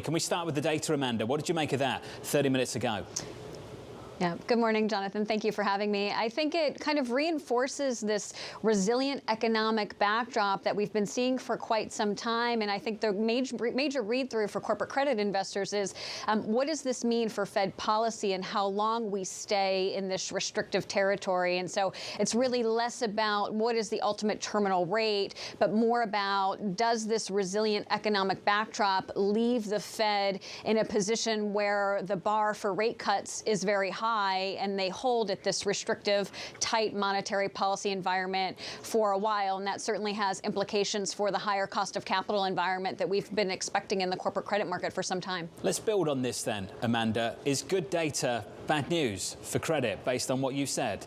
Can we start with the data, Amanda? What did you make of that 30 minutes ago? Yeah. Good morning, Jonathan. Thank you for having me. I think it kind of reinforces this resilient economic backdrop that we've been seeing for quite some time. And I think the major read-through for corporate credit investors is what does this mean for Fed policy and how long we stay in this restrictive territory? And so it's really less about what is the ultimate terminal rate, but more about does this resilient economic backdrop leave the Fed in a position where the bar for rate cuts is very high and they hold at this restrictive, tight monetary policy environment for a while. And that certainly has implications for the higher cost of capital environment that we've been expecting in the corporate credit market for some time. Let's build on this then, Amanda. Is good data bad news for credit based on what you said?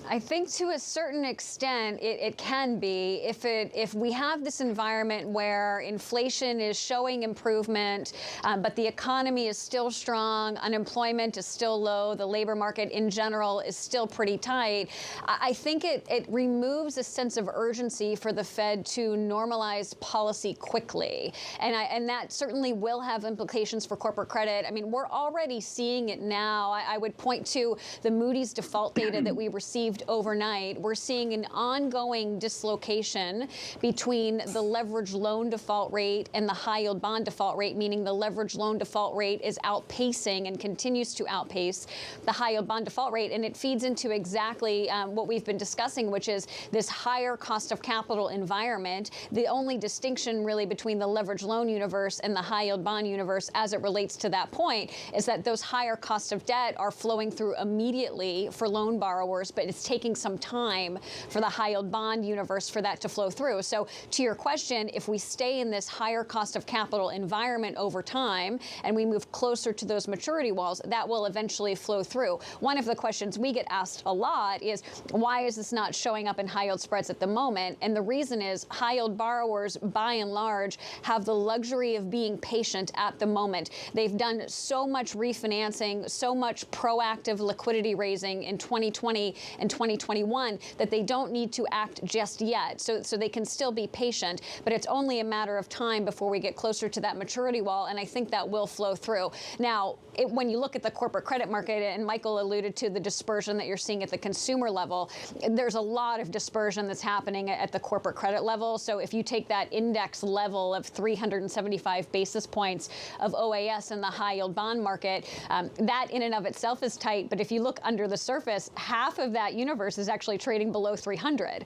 I think to a certain extent it can be if we have this environment where inflation is showing improvement, but the economy is still strong, unemployment is still low, the labor market in general is still pretty tight. I think it removes a sense of urgency for the Fed to normalize policy quickly, and that certainly will have implications for corporate credit. I mean, we're already seeing it now. I would point to the Moody's default data that we received overnight. We're seeing an ongoing dislocation between the leveraged loan default rate and the high yield bond default rate, meaning the leveraged loan default rate is outpacing and continues to outpace the high yield bond default rate. And it feeds into exactly what we've been discussing, which is this higher cost of capital environment. The only distinction really between the leveraged loan universe and the high yield bond universe as it relates to that point is that those higher costs of debt are flowing through immediately for loan borrowers, but it's taking some time for the high yield bond universe for that to flow through. So to your question, if we stay in this higher cost of capital environment over time and we move closer to those maturity walls, that will eventually flow through. One of the questions we get asked a lot is, why is this not showing up in high yield spreads at the moment? And the reason is high yield borrowers, by and large, have the luxury of being patient at the moment. They've done so much refinancing, so much proactive liquidity raising in 2020 and 2021 that they don't need to act just yet. So they can still be patient, but it's only a matter of time before we get closer to that maturity wall, and I think that will flow through. Now, when you look at the corporate credit market, and Michael alluded to the dispersion that you're seeing at the consumer level, there's a lot of dispersion that's happening at the corporate credit level. So if you take that index level of 375 basis points of OAS in the high yield bond market, that in and of itself is tight, but if you look under the surface, half of that universe is actually trading below 300.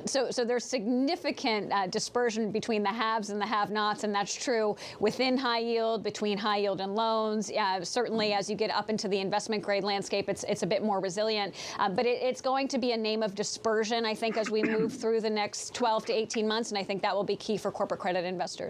So there's significant dispersion between the haves and the have-nots, and that's true within high yield, between high yield and loans. Certainly, as you get up into the investment grade landscape, it's a bit more resilient. But it's going to be a name of dispersion, I think, as we move through the next 12 to 18 months, and I think that will be key for corporate credit investors.